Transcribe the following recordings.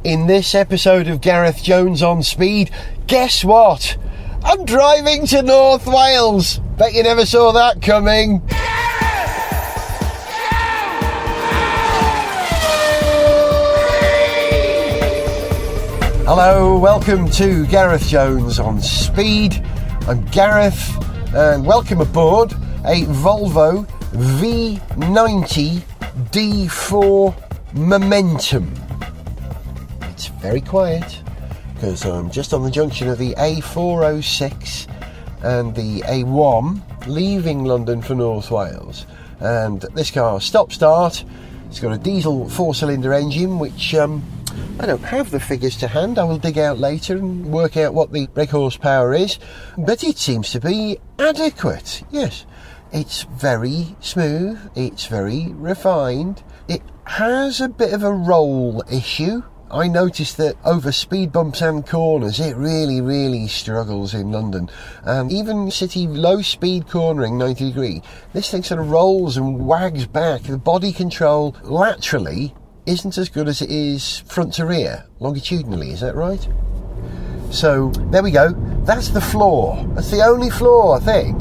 In this episode of Gareth Jones on Speed, guess what? I'm driving to North Wales. Bet you never saw that coming. Hello, welcome to Gareth Jones on Speed. I'm Gareth, and welcome aboard a Volvo V90 D4 Momentum. It's very quiet because I'm just on the junction of the A406 and the A1 leaving London for North Wales, and this car stop-start. It's got a diesel 4-cylinder engine which I don't have the figures to hand. I will dig out later and work out what the brake horsepower is, but it seems to be adequate. Yes, it's very smooth, it's very refined. It has a bit of a roll issue. I noticed that over speed bumps and corners it really struggles in London, and even city low speed cornering 90 degree, this thing sort of rolls and wags back. The body control laterally isn't as good as it is front to rear longitudinally, is that right? So there we go, that's the flaw. That's the only flaw, I think,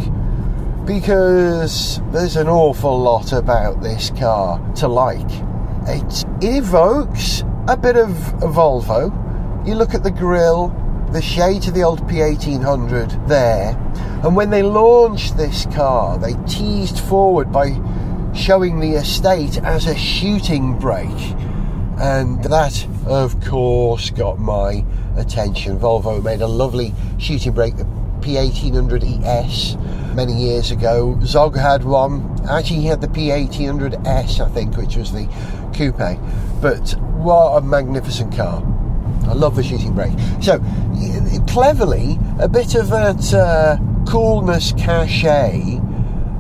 because there's an awful lot about this car to like. It evokes a bit of a Volvo. You look at the grille, the shade to the old P1800 there, and when they launched this car they teased forward by showing the estate as a shooting brake, and that of course got my attention. Volvo made a lovely shooting brake, the P1800 ES, many years ago. Zog had one, actually he had the P1800S I think, which was the coupe, but what a magnificent car. I love the shooting brake. So cleverly, a bit of that coolness cachet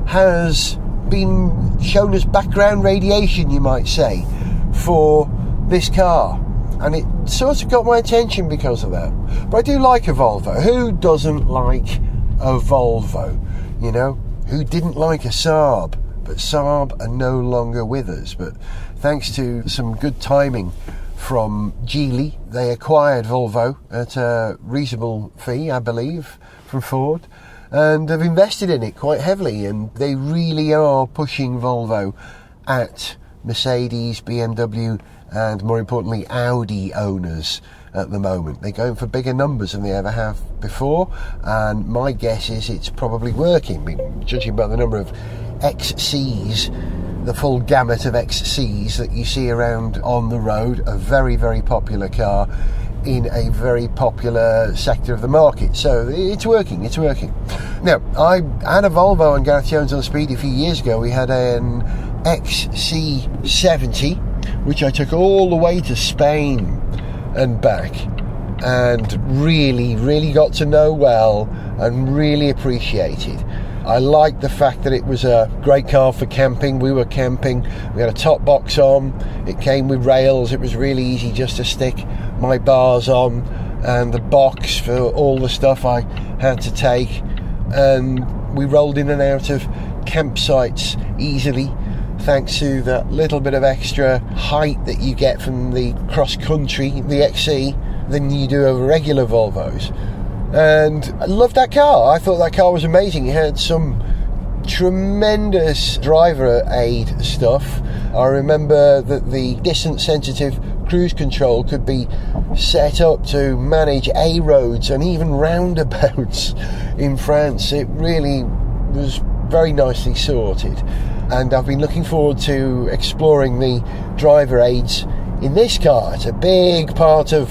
has been shown as background radiation, you might say, for this car, and it sort of got my attention because of that. But I do like a Volvo. Who doesn't like a Volvo? You know, who didn't like a Saab? But Saab are no longer with us, but thanks to some good timing from Geely, they acquired Volvo at a reasonable fee, I believe, from Ford, and have invested in it quite heavily, and they really are pushing Volvo at Mercedes, BMW, and more importantly Audi owners at the moment. They're going for bigger numbers than they ever have before, and my guess is it's probably working. I mean, judging by the number of XCs, the full gamut of XCs that you see around on the road, a very popular car in a very popular sector of the market. So it's working. Now, I had a Volvo on Gareth Jones on Speed a few years ago. We had an XC70 which I took all the way to Spain and back, and really got to know well and really appreciated. I liked the fact that it was a great car for camping. We were camping, we had a top box on, it came with rails, it was really easy just to stick my bars on and the box for all the stuff I had to take, and we rolled in and out of campsites easily thanks to that little bit of extra height that you get from the cross country, the XC, than you do over regular Volvos. And I loved that car. I thought that car was amazing. It had some tremendous driver aid stuff. I remember that the distance sensitive cruise control could be set up to manage A roads and even roundabouts in France. It really was very nicely sorted, and I've been looking forward to exploring the driver aids in this car. It's a big part of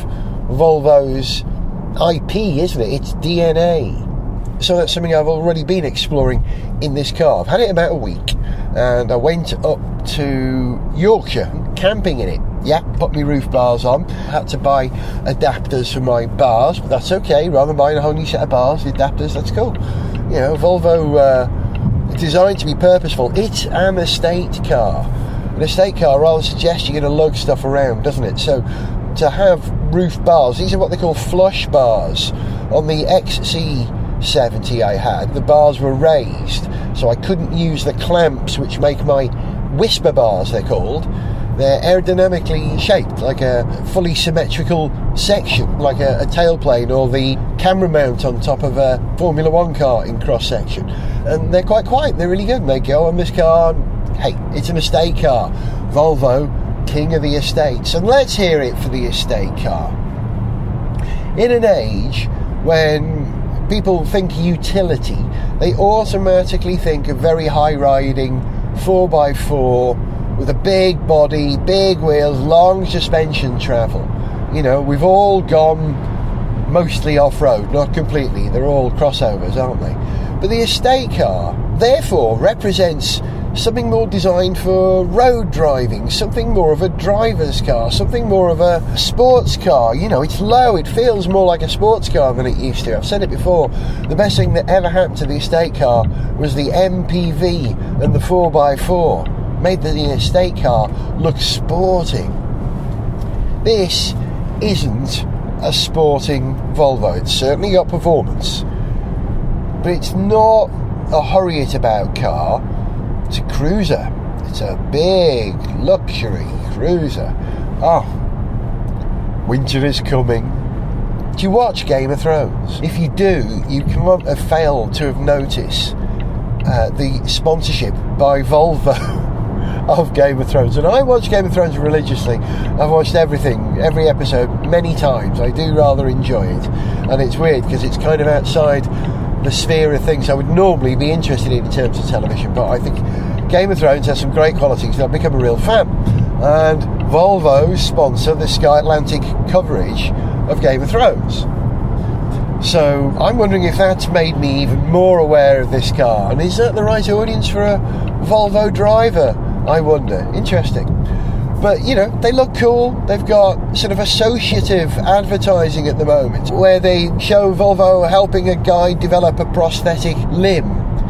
Volvo's IP, isn't it? It's DNA. So that's something I've already been exploring in this car. I've had it about a week, and I went up to Yorkshire camping in it. Yeah, put my roof bars on. I had to buy adapters for my bars, but that's okay. Rather than buying a whole new set of bars, the adapters, that's cool. You know, Volvo designed to be purposeful. It's an estate car. An estate car rather suggests you're going to lug stuff around, doesn't it? So to have roof bars, these are what they call flush bars. On the XC70 I had, the bars were raised, so I couldn't use the clamps which make my whisper bars, they're called. They're aerodynamically shaped like a fully symmetrical section, like a tailplane or the camera mount on top of a Formula 1 car in cross-section. And they're quite quiet, they're really good. And they go on this car, hey, it's an estate car. Volvo, king of the estates. And let's hear it for the estate car. In an age when people think utility, they automatically think of very high-riding 4x4 with a big body, big wheels, long suspension travel. You know, we've all gone mostly off-road, not completely. They're all crossovers, aren't they? But the estate car, therefore, represents something more designed for road driving, something more of a driver's car, something more of a sports car. You know, it's low, it feels more like a sports car than it used to. I've said it before, the best thing that ever happened to the estate car was the MPV and the 4x4. Made the estate car look sporting. This isn't a sporting Volvo. It's certainly got performance, but it's not a hurry it about car. It's a cruiser. It's a big luxury cruiser. Oh, winter is coming. Do you watch Game of Thrones? If you do, you cannot have failed to have noticed the sponsorship by Volvo of Game of Thrones. And I watch Game of Thrones religiously. I've watched everything, every episode, many times. I do rather enjoy it. And it's weird because it's kind of outside the sphere of things I would normally be interested in terms of television, but I think Game of Thrones has some great qualities and I've become a real fan. And Volvo sponsor the Sky Atlantic coverage of Game of Thrones. So I'm wondering if that's made me even more aware of this car. And is that the right audience for a Volvo driver? I wonder. Interesting. But, you know, they look cool. They've got sort of associative advertising at the moment where they show Volvo helping a guy develop a prosthetic limb,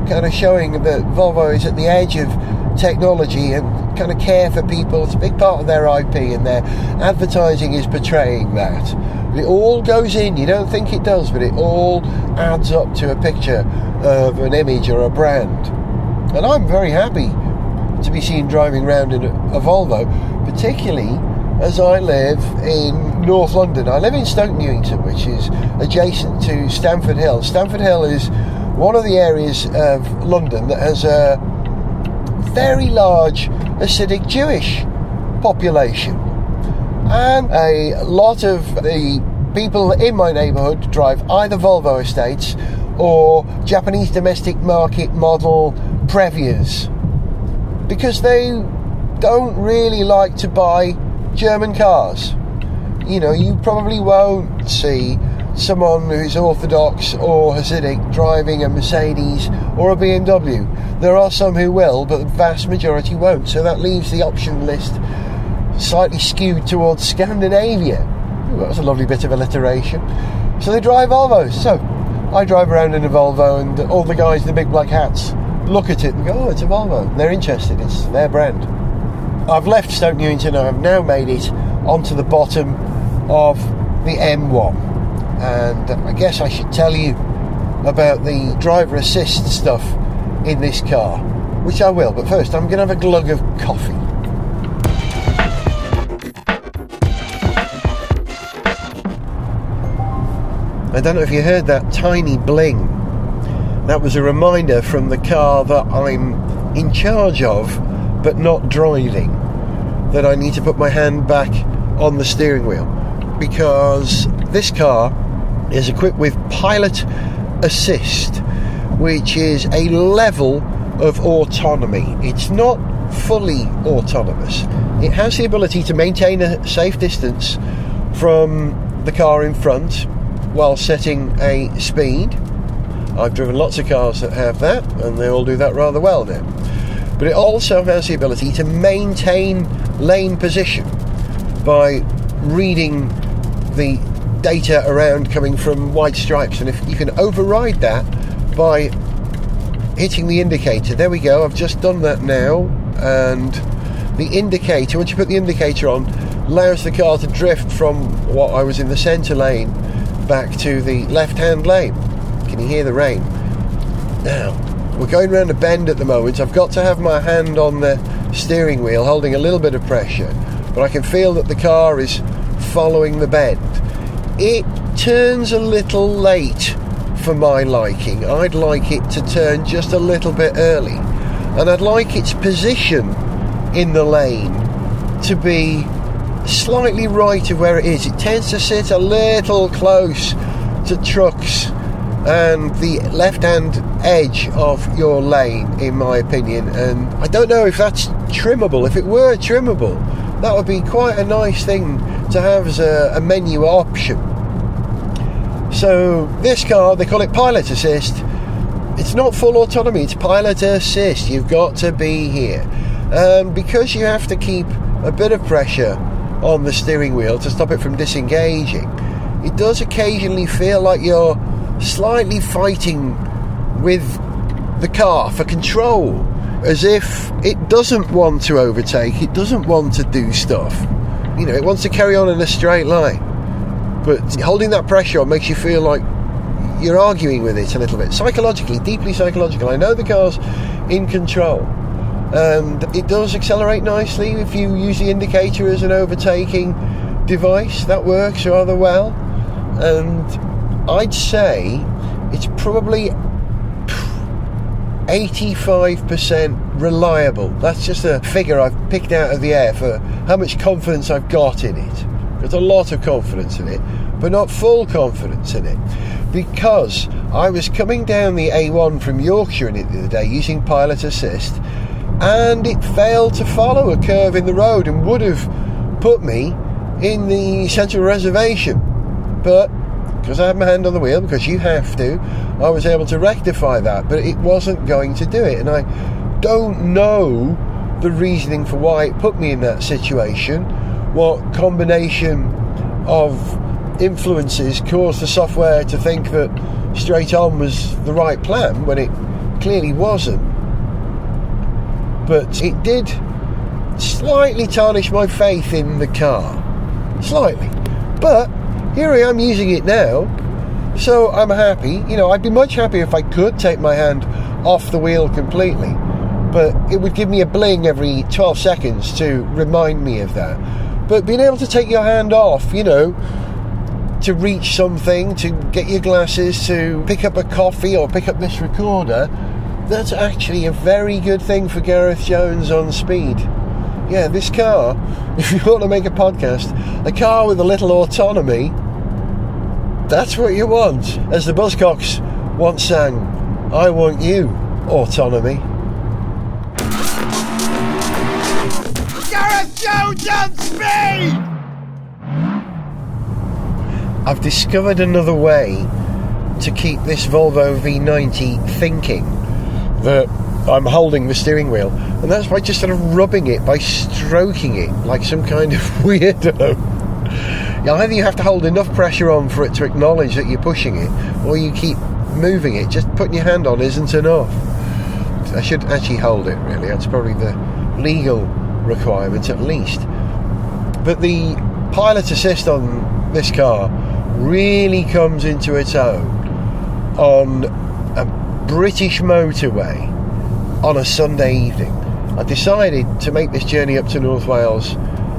kind of showing that Volvo is at the edge of technology and kind of care for people. It's a big part of their IP, and their advertising is portraying that. It all goes in. You don't think it does, but it all adds up to a picture of an image or a brand. And I'm very happy to be seen driving around in a Volvo, particularly as I live in North London. I live in Stoke Newington, which is adjacent to Stamford Hill. Stamford Hill is one of the areas of London that has a very large Hasidic Jewish population, and a lot of the people in my neighbourhood drive either Volvo estates or Japanese domestic market model Previas, because they don't really like to buy German cars. You know, you probably won't see someone who's Orthodox or Hasidic driving a Mercedes or a BMW. There are some who will, but the vast majority won't. So that leaves the option list slightly skewed towards Scandinavia. Ooh, that was a lovely bit of alliteration. So they drive Volvos. So I drive around in a Volvo, and all the guys in the big black hats look at it and go, oh, it's a Volvo. They're interested. It's their brand. I've left Stoke Newington. I've now made it onto the bottom of the M1. And I guess I should tell you about the driver assist stuff in this car, which I will. But first, I'm going to have a glug of coffee. I don't know if you heard that tiny bling. That was a reminder from the car that I'm in charge of, but not driving, that I need to put my hand back on the steering wheel, because this car is equipped with pilot assist, which is a level of autonomy. It's not fully autonomous. It has the ability to maintain a safe distance from the car in front while setting a speed. I've driven lots of cars that have that, and they all do that rather well now. But it also has the ability to maintain lane position by reading the data around coming from white stripes, and if you can override that by hitting the indicator. There we go, I've just done that now, and the indicator, once you put the indicator on, allows the car to drift from what I was in the centre lane back to the left-hand lane. Can you hear the rain? Now, we're going around a bend at the moment. I've got to have my hand on the steering wheel, holding a little bit of pressure, but I can feel that the car is following the bend. It turns a little late for my liking. I'd like it to turn just a little bit early, and I'd like its position in the lane to be slightly right of where it is. It tends to sit a little close to trucks and the left-hand edge of your lane, in my opinion, and I don't know if that's trimmable. If it were trimmable, that would be quite a nice thing to have as a menu option. So this car, they call it pilot assist. It's not full autonomy, it's pilot assist. You've got to be here. Because you have to keep a bit of pressure on the steering wheel to stop it from disengaging, it does occasionally feel like you're slightly fighting with the car for control, as if it doesn't want to overtake, it doesn't want to do stuff. You know, it wants to carry on in a straight line. But holding that pressure on makes you feel like you're arguing with it a little bit. Psychologically, deeply psychological. I know the car's in control. And it does accelerate nicely if you use the indicator as an overtaking device. That works rather well. And I'd say it's probably 85% reliable. That's just a figure I've picked out of the air for how much confidence I've got in it. There's a lot of confidence in it, but not full confidence in it, because I was coming down the A1 from Yorkshire in it the other day using pilot assist, and it failed to follow a curve in the road and would have put me in the central reservation. But because I had my hand on the wheel, because you have to, I was able to rectify that, but it wasn't going to do it. And I don't know the reasoning for why it put me in that situation, what combination of influences caused the software to think that straight on was the right plan when it clearly wasn't. But it did slightly tarnish my faith in the car. Slightly. But here I am using it now, so I'm happy. You know, I'd be much happier if I could take my hand off the wheel completely, but it would give me a bling every 12 seconds to remind me of that. But being able to take your hand off, you know, to reach something, to get your glasses, to pick up a coffee or pick up this recorder, that's actually a very good thing for Gareth Jones on Speed. Yeah, this car, if you want to make a podcast, a car with a little autonomy, that's what you want. As the Buzzcocks once sang, I want you, autonomy. Gareth Jones on Speed! I've discovered another way to keep this Volvo V90 thinking that I'm holding the steering wheel, and that's by just sort of rubbing it, by stroking it like some kind of weirdo. Either you have to hold enough pressure on for it to acknowledge that you're pushing it, or you keep moving it. Just putting your hand on isn't enough. I should actually hold it, really. That's probably the legal requirement at least. But the pilot assist on this car really comes into its own on a British motorway on a Sunday evening. I decided to make this journey up to North Wales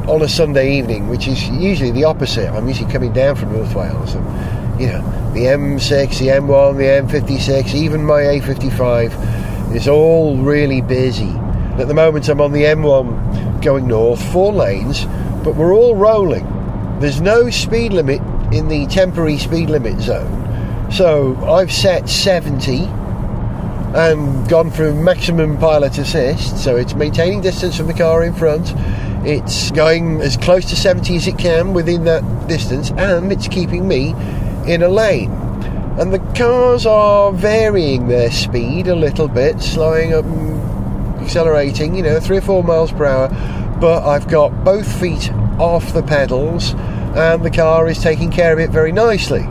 on a Sunday evening, which is usually the opposite. I'm usually coming down from North Wales, and you know, the M6, the M1, the M56, even my A55 is all really busy. At the moment I'm on the M1 going north, 4 lanes, but we're all rolling. There's no speed limit in the temporary speed limit zone, so I've set 70 and gone for maximum pilot assist, so it's maintaining distance from the car in front, it's going as close to 70 as it can within that distance, and it's keeping me in a lane. And the cars are varying their speed a little bit, slowing up and accelerating, 3 or 4 miles per hour, but I've got both feet off the pedals and the car is taking care of it very nicely.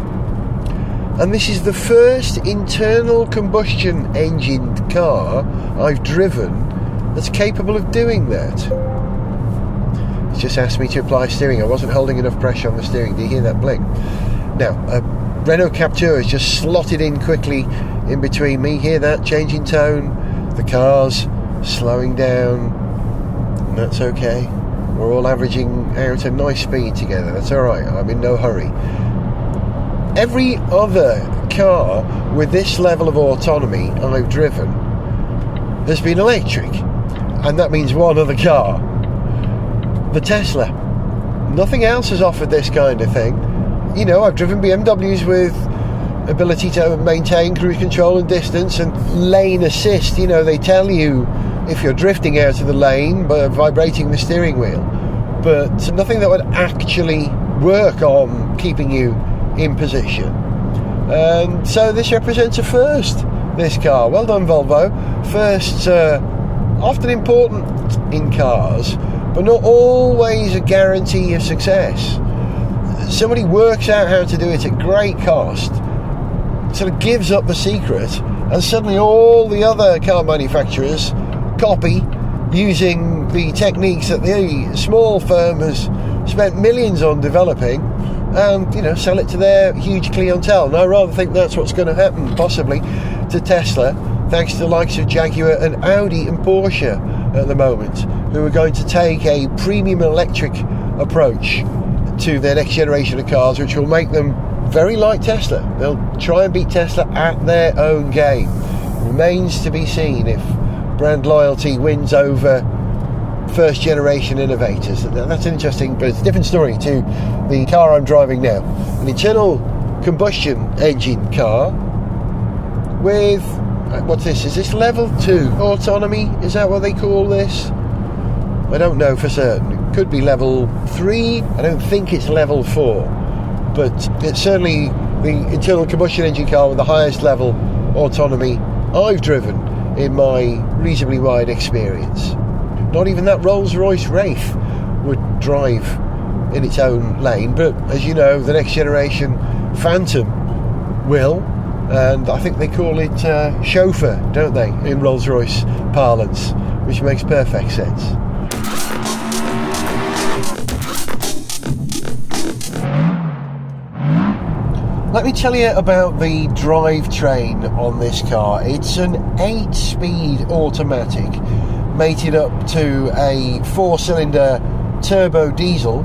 And this is the first internal combustion engined car I've driven that's capable of doing that. It's just asked me to apply steering. I wasn't holding enough pressure on the steering. Do you hear that blink? Now, a Renault Captur has just slotted in quickly in between me. Hear that? Changing tone. The car's slowing down. And that's okay. We're all averaging out a nice speed together. That's all right. I'm in no hurry. Every other car with this level of autonomy I've driven has been electric, and that means one other car, the Tesla. Nothing else has offered this kind of thing. You know, I've driven BMWs with ability to maintain cruise control and distance and lane assist. You know, they tell you if you're drifting out of the lane by vibrating the steering wheel, but nothing that would actually work on keeping you in position. And so this represents a first, this car. Well done, Volvo. Firsts are often important in cars, but not always a guarantee of success. Somebody works out how to do it at great cost, sort of gives up the secret, and suddenly all the other car manufacturers copy, using the techniques that the small firm has spent millions on developing, and, you know, sell it to their huge clientele. And I rather think that's what's going to happen, possibly, to Tesla, thanks to the likes of Jaguar and Audi and Porsche at the moment, who are going to take a premium electric approach to their next generation of cars, which will make them very like Tesla. They'll try and beat Tesla at their own game. Remains to be seen if brand loyalty wins over first generation innovators. That's interesting, but it's a different story to the car I'm driving now. An internal combustion engine car with, what's this? Is this level 2 autonomy? Is that what they call this? I don't know for certain. It could be level 3. I don't think it's level 4. But it's certainly the internal combustion engine car with the highest level autonomy I've driven in my reasonably wide experience. Not even that Rolls-Royce Wraith would drive in its own lane, but as you know, the next generation Phantom will, and I think they call it chauffeur, don't they, in Rolls-Royce parlance, which makes perfect sense. Let me tell you about the drivetrain on this car. It's an 8-speed automatic mated up to a 4-cylinder turbo diesel,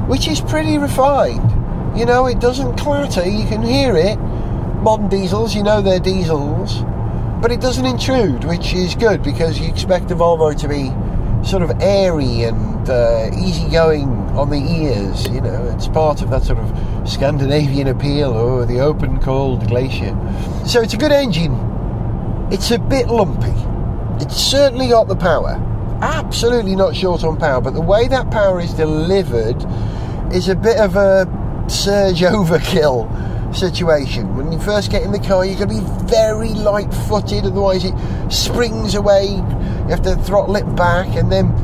which is pretty refined. You know, it doesn't clatter, you can hear it. Modern diesels, you know they're diesels, but it doesn't intrude, which is good, because you expect the Volvo to be sort of airy and easygoing on the ears. You know, it's part of that sort of Scandinavian appeal, or the open cold glacier. So it's a good engine. It's a bit lumpy. It's certainly got the power. Absolutely not short on power, but the way that power is delivered is a bit of a surge overkill situation. When you first get in the car, you're going to be very light-footed, otherwise it springs away. You have to throttle it back, and then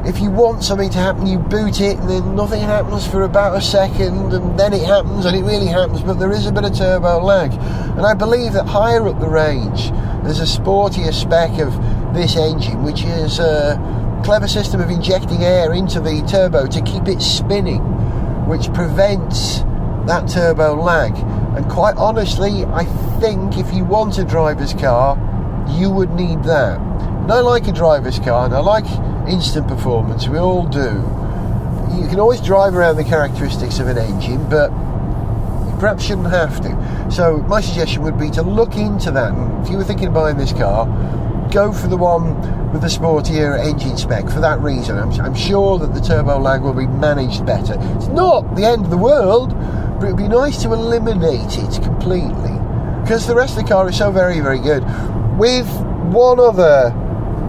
if you want something to happen, you boot it, and then nothing happens for about a second, and then it happens, and it really happens, but there is a bit of turbo lag. And I believe that higher up the range, there's a sportier spec of this engine, which is a clever system of injecting air into the turbo to keep it spinning, which prevents that turbo lag. And quite honestly, I think if you want a driver's car, you would need that. And I like a driver's car, and I like instant performance, we all do. You can always drive around the characteristics of an engine, but you perhaps shouldn't have to. So my suggestion would be to look into that, and if you were thinking of buying this car, go for the one with the sportier engine spec for that reason. I'm sure that the turbo lag will be managed better. It's not the end of the world, but it would be nice to eliminate it completely, because the rest of the car is so very, very good. With one other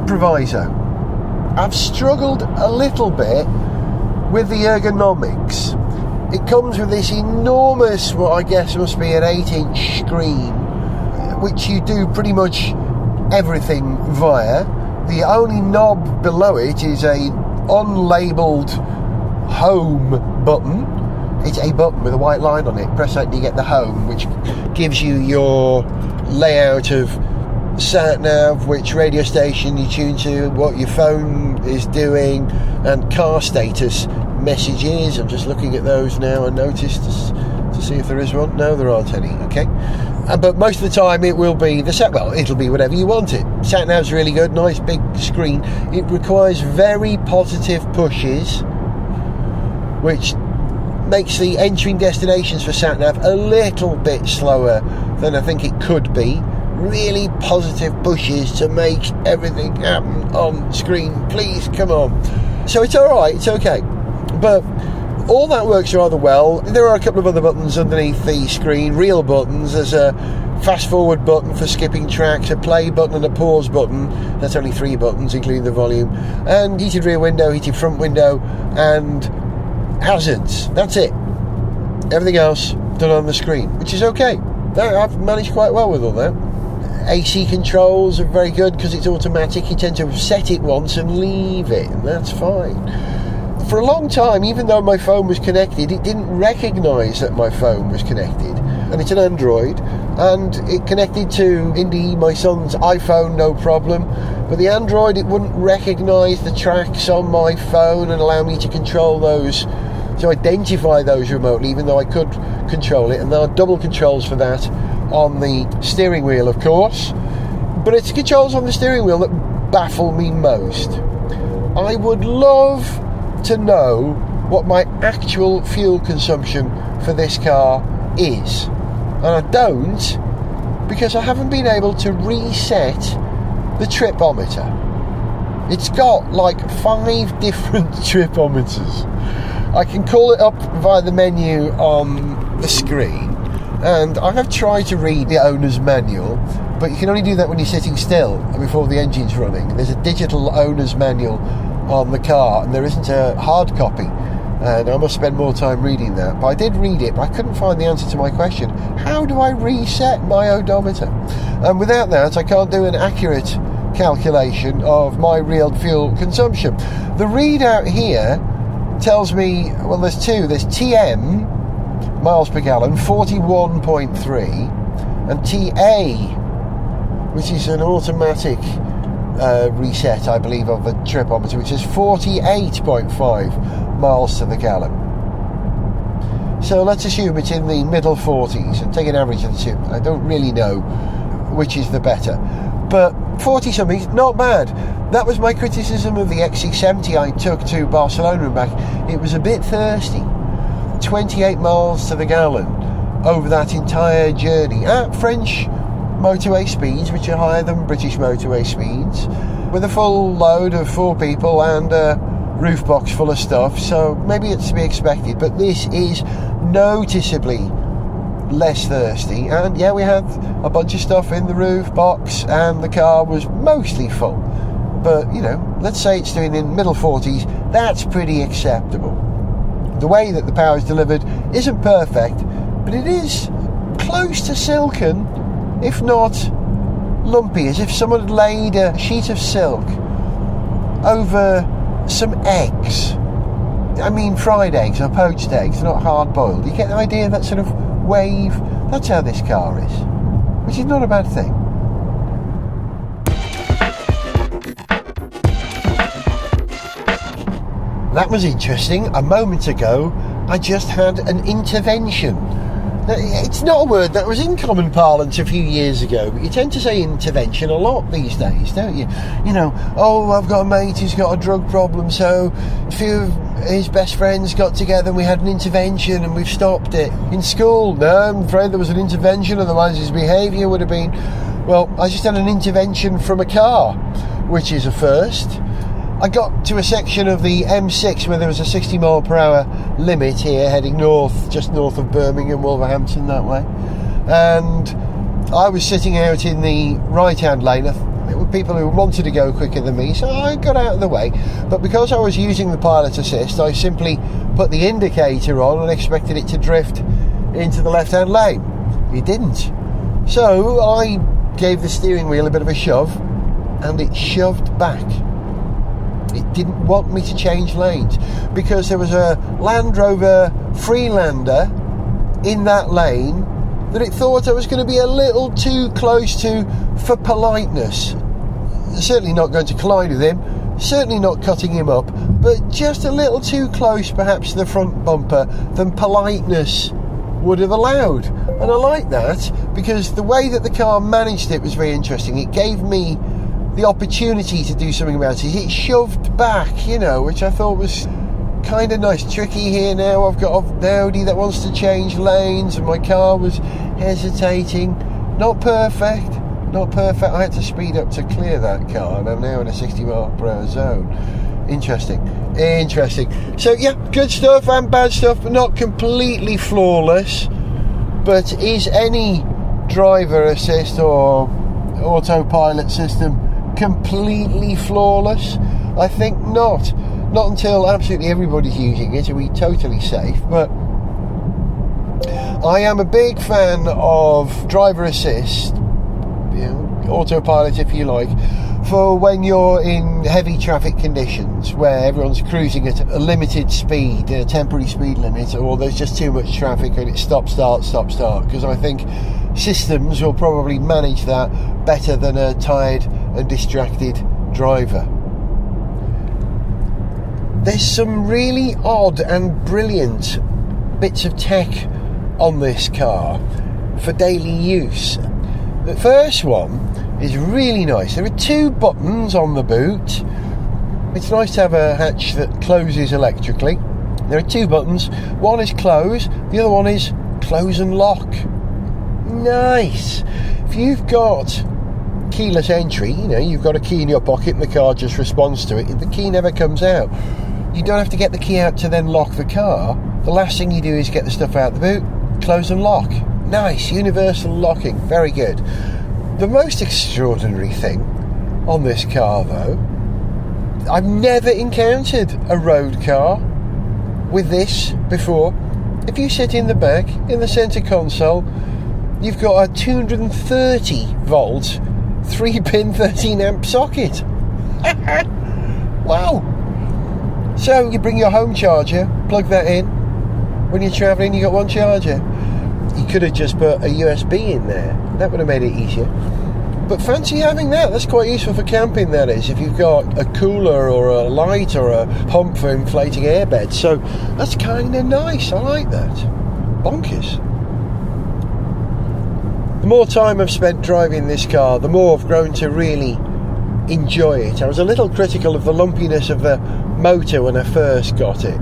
proviso, I've struggled a little bit with the ergonomics. It comes with this enormous, what I guess must be an 8-inch screen, which you do pretty much everything via. The only knob below it is a unlabelled home button. It's a button with a white line on it. Press that and you get the home, which gives you your layout of sat-nav, which radio station you tune to, what your phone is doing, and car status messages. I'm just looking at those now and noticed to see if there is one. No, there aren't any. Okay. But most of the time it will be it'll be whatever you want it. Sat-nav's really good, nice big screen. It requires very positive pushes which makes the entering destinations for sat-nav a little bit slower than I think it could be. Really positive pushes to make everything happen on screen. Please, come on. So it's alright, it's okay. But all that works rather well. There are a couple of other buttons underneath the screen, real buttons. There's a fast forward button for skipping tracks, a play button and a pause button. That's only 3 buttons, including the volume. And heated rear window, heated front window, and hazards. That's it. Everything else done on the screen, which is okay. I've managed quite well with all that. AC controls are very good because it's automatic. You tend to set it once and leave it, and that's fine. For a long time, even though my phone was connected, it didn't recognise that my phone was connected. And it's an Android, and it connected to Indy, my son's iPhone, no problem. But the Android, it wouldn't recognise the tracks on my phone and allow me to control those, to identify those remotely, even though I could control it. And there are double controls for that on the steering wheel, of course. But it's controls on the steering wheel that baffle me most. I would love to know what my actual fuel consumption for this car is. And I don't, because I haven't been able to reset the tripometer. It's got like 5 different tripometers. I can call it up via the menu on the screen, and I have tried to read the owner's manual, but you can only do that when you're sitting still before the engine's running. There's a digital owner's manual on the car, and there isn't a hard copy, and I must spend more time reading that. But I did read it, but I couldn't find the answer to my question: how do I reset my odometer? And without that, I can't do an accurate calculation of my real fuel consumption. The readout here tells me, well, there's 2. There's TM, miles per gallon, 41.3, and TA, which is an automatic reset, I believe, of the tripometer, which is 48.5 miles to the gallon. So let's assume it's in the middle 40s and take an average of the 2. I don't really know which is the better, but 40 something, not bad. That was my criticism of the XC70 I took to Barcelona and back. It was a bit thirsty. 28 miles to the gallon over that entire journey at French motorway speeds, which are higher than British motorway speeds, with a full load of 4 people and a roof box full of stuff. So maybe it's to be expected, but this is noticeably less thirsty. And yeah, we had a bunch of stuff in the roof box and the car was mostly full. But, you know, let's say it's doing in middle 40s, that's pretty acceptable. The way that the power is delivered isn't perfect, but it is close to silken, if not lumpy, as if someone had laid a sheet of silk over some eggs. I mean fried eggs or poached eggs, not hard boiled. You get the idea of that sort of wave? That's how this car is, which is not a bad thing. That was interesting. A moment ago, I just had an intervention. It's not a word that was in common parlance a few years ago, but you tend to say intervention a lot these days, don't you? You know, oh, I've got a mate who's got a drug problem, so a few of his best friends got together and we had an intervention and we've stopped it. In school, no, I'm afraid there was an intervention, otherwise his behaviour would have been... Well, I just had an intervention from a car, which is a first. I got to a section of the M6 where there was a 60 mile per hour limit here, heading north, just north of Birmingham, Wolverhampton, that way. And I was sitting out in the right-hand lane. There were people who wanted to go quicker than me, so I got out of the way. But because I was using the pilot assist, I simply put the indicator on and expected it to drift into the left-hand lane. It didn't. So I gave the steering wheel a bit of a shove, and it shoved back. It didn't want me to change lanes because there was a Land Rover Freelander in that lane that it thought I was going to be a little too close to for politeness. Certainly not going to collide with him, certainly not cutting him up, but just a little too close perhaps to the front bumper than politeness would have allowed. And I like that because the way that the car managed it was very interesting. It gave me the opportunity to do something about it. It shoved back, you know, which I thought was kind of nice. Tricky here now. I've got an Audi that wants to change lanes, and my car was hesitating. Not perfect. I had to speed up to clear that car, and I'm now in a 60 mph zone. Interesting. So yeah, good stuff and bad stuff, but not completely flawless. But is any driver assist or autopilot system completely flawless? I think not until absolutely everybody's using it are we totally safe. But I am a big fan of driver assist, autopilot if you like, for when you're in heavy traffic conditions where everyone's cruising at a limited speed, a temporary speed limit, or there's just too much traffic and it's stop start, because I think systems will probably manage that better than a tired and distracted driver. There's some really odd and brilliant bits of tech on this car for daily use. The first one is really nice. There are 2 buttons on the boot. It's nice to have a hatch that closes electrically. There are 2 buttons. One is close, the other one is close and lock. Nice. If you've got keyless entry, you've got a key in your pocket and the car just responds to it, the key never comes out. You don't have to get the key out to then lock the car. The last thing you do is get the stuff out of the boot, close and lock. Nice, universal locking, very good. The most extraordinary thing on this car though, I've never encountered a road car with this before. If you sit in the back, in the centre console, you've got a 230 volt 3-pin 13 amp socket. Wow. So you bring your home charger, plug that in. When you're travelling, you got one charger. You could have just put a USB in there. That would have made it easier. But fancy having that. That's quite useful for camping, that is, if you've got a cooler or a light or a pump for inflating airbeds. So that's kind of nice. I like that. Bonkers. The more time I've spent driving this car, the more I've grown to really enjoy it. I was a little critical of the lumpiness of the motor when I first got it.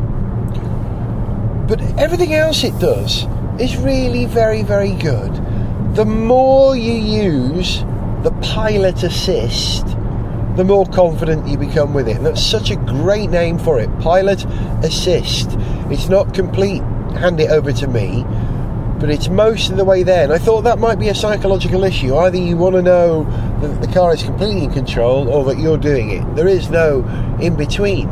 But everything else it does is really very, very good. The more you use the pilot assist, the more confident you become with it. And that's such a great name for it, pilot assist. It's not complete hand it over to me, but it's most of the way there. And I thought that might be a psychological issue. Either you want to know that the car is completely in control or that you're doing it. There is no in between.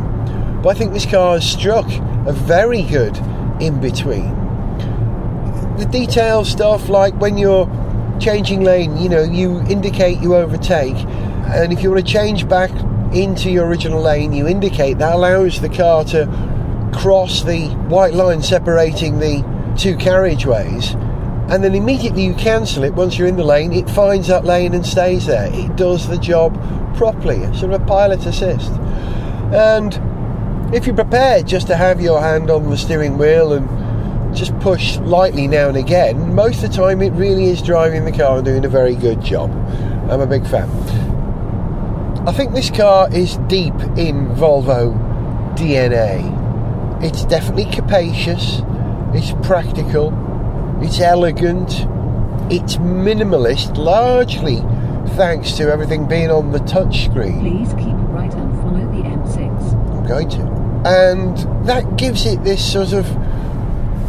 But I think this car has struck a very good in between. The detail stuff, like when you're changing lane, you indicate you overtake, and if you want to change back into your original lane, you indicate. That allows the car to cross the white line separating the 2 carriageways, and then immediately you cancel it. Once you're in the lane, it finds that lane and stays there. It does the job properly, sort of a pilot assist. And if you're prepared just to have your hand on the steering wheel and just push lightly now and again, most of the time it really is driving the car and doing a very good job. I'm a big fan. I think this car is deep in Volvo DNA. It's definitely capacious, it's practical, it's elegant, it's minimalist, largely thanks to everything being on the touchscreen. Please keep right and follow the M6. I'm going to. And that gives it this sort of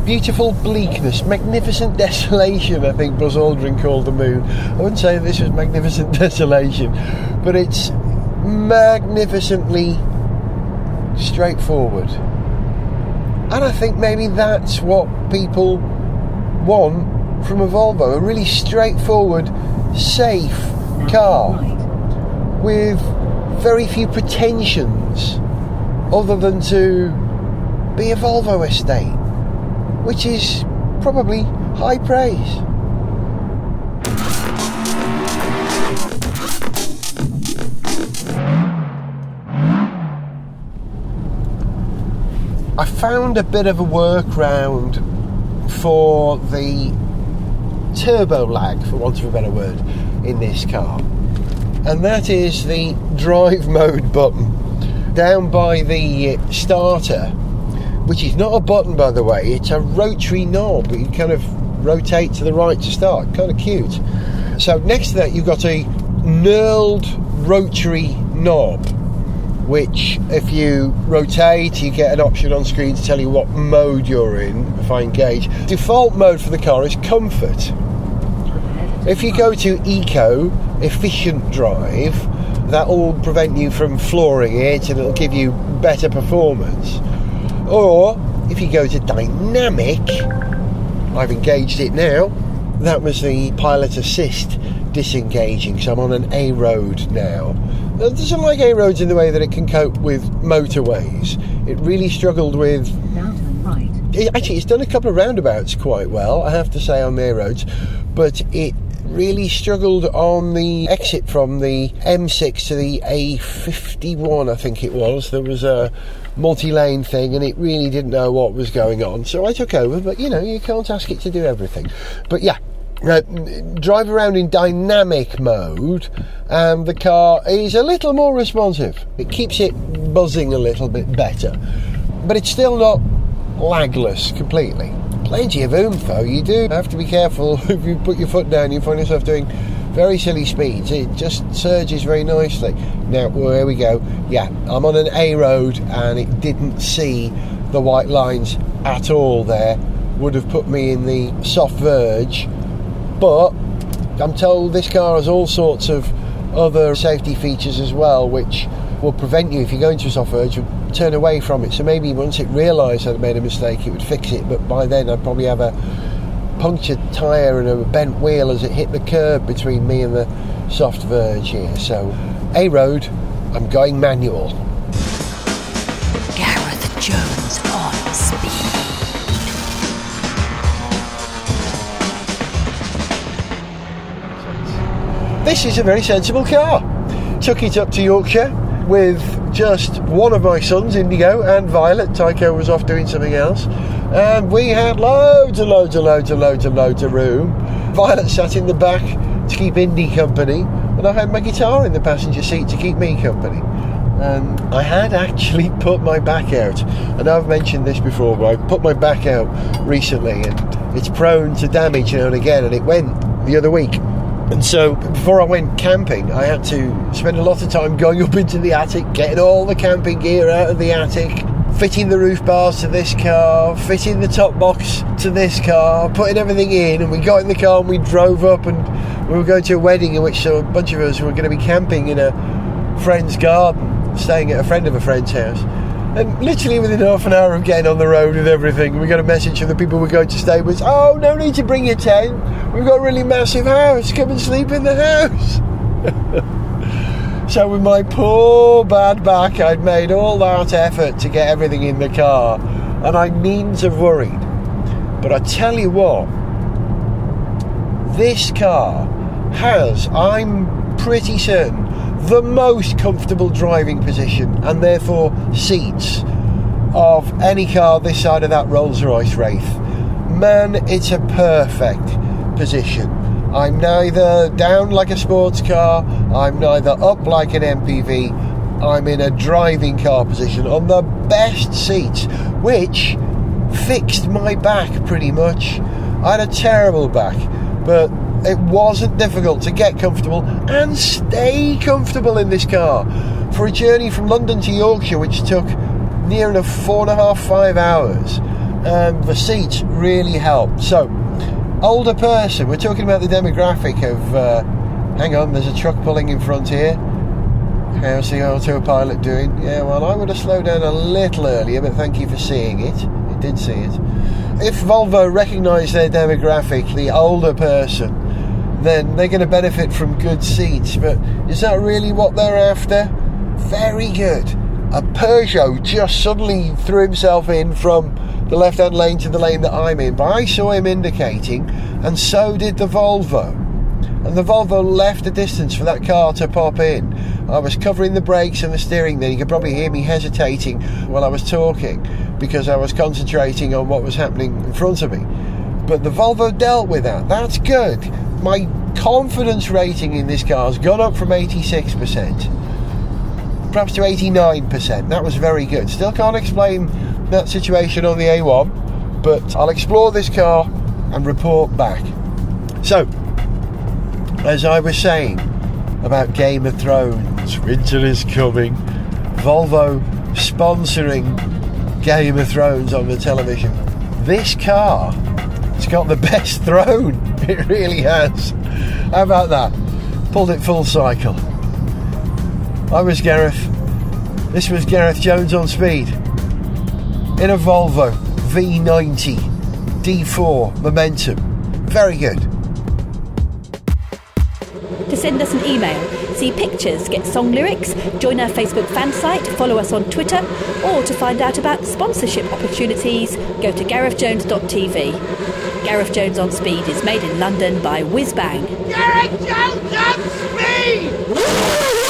beautiful bleakness, magnificent desolation, I think Buzz Aldrin called the moon. I wouldn't say this was magnificent desolation, but it's magnificently straightforward. And I think maybe that's what people want from a Volvo, a really straightforward, safe car with very few pretensions other than to be a Volvo estate, which is probably high praise. I found a bit of a workaround for the turbo lag, for want of a better word, in this car, and that is the drive mode button. Down by the starter, which is not a button, by the way. It's a rotary knob. You kind of rotate to the right to start. Kind of cute. So next to that, you've got a knurled rotary knob, which if you rotate, you get an option on screen to tell you what mode you're in. If I engage, default mode for the car is comfort. If you go to eco, efficient drive, that will prevent you from flooring it and it'll give you better performance. Or if you go to dynamic, I've engaged it now. That was the pilot assist disengaging, so I'm on an A road now. It doesn't like A roads in the way that it can cope with motorways. It really struggled with... Right. It's done a couple of roundabouts quite well, I have to say, on the A roads, but it really struggled on the exit from the M6 to the A51, I think it was. There was a multi-lane thing and it really didn't know what was going on, so I took over. But you know, you can't ask it to do everything. But yeah, drive around in dynamic mode and the car is a little more responsive. It keeps it buzzing a little bit better, but it's still not lagless completely. Plenty of oomph though. You do have to be careful. If you put your foot down, you find yourself doing very silly speeds. It just surges very nicely. Now, well, here we go. Yeah, I'm on an A road and it didn't see the white lines at all there. Would have put me in the soft verge, but I'm told this car has all sorts of other safety features as well, which will prevent you, if you go into a soft verge, you'll turn away from it. So maybe once it realised I'd made a mistake, it would fix it, but by then I'd probably have a punctured tyre and a bent wheel as it hit the curb between me and the soft verge here. So A road, I'm going manual. Gareth Jones on speed. This is a very sensible car. Took it up to Yorkshire with just one of my sons, Indigo, and Violet. Tycho was off doing something else, and we had loads of room. Violet sat in the back to keep Indy company, and I had my guitar in the passenger seat to keep me company. And I had actually put my back out. I know I've mentioned this before, but I put my back out recently and it's prone to damage now and again, and it went the other week. And so before I went camping, I had to spend a lot of time going up into the attic, getting all the camping gear out of the attic, fitting the roof bars to this car, fitting the top box to this car, putting everything in. And we got in the car and we drove up, and we were going to a wedding in which a bunch of us were going to be camping in a friend's garden, staying at a friend of a friend's house. And literally within half an hour of getting on the road with everything, we got a message from the people we're going to stay with. Oh, no need to bring your tent. We've got a really massive house. Come and sleep in the house. So with my poor bad back, I'd made all that effort to get everything in the car, and I needn't have worried. But I tell you what, this car has, I'm pretty certain, the most comfortable driving position and therefore seats of any car this side of that Rolls-Royce Wraith. Man, it's a perfect position. I'm neither down like a sports car, I'm neither up like an MPV. I'm in a driving car position on the best seats, which fixed my back pretty much. I had a terrible back, but it wasn't difficult to get comfortable and stay comfortable in this car. For a journey from London to Yorkshire, which took near enough 4.5-5 hours, the seats really helped. So, older person, we're talking about the demographic of, hang on, there's a truck pulling in front here. How's the autopilot doing? Yeah, well, I would have slowed down a little earlier, but thank you for seeing it. It did see it. If Volvo recognise their demographic, the older person, then they're going to benefit from good seats. But is that really what they're after? Very good. A Peugeot just suddenly threw himself in from the left-hand lane to the lane that I'm in, but I saw him indicating, and so did the Volvo. And the Volvo left a distance for that car to pop in. I was covering the brakes and the steering then. You could probably hear me hesitating while I was talking because I was concentrating on what was happening in front of me. But the Volvo dealt with that. That's good. My confidence rating in this car has gone up from 86%, perhaps to 89%. That was very good. Still can't explain that situation on the A1, but I'll explore this car and report back. So, as I was saying about Game of Thrones, winter is coming, Volvo sponsoring Game of Thrones on the television. This car, it's got the best throne. It really has. How about that? Pulled it full cycle. I was Gareth. This was Gareth Jones on Speed in a Volvo V90 D4 Momentum. Very good. To send us an email, see pictures, get song lyrics, join our Facebook fan site, follow us on Twitter, or to find out about sponsorship opportunities, go to garethjones.tv. Gareth Jones on Speed is made in London by Whiz Bang. Gareth Jones on Speed!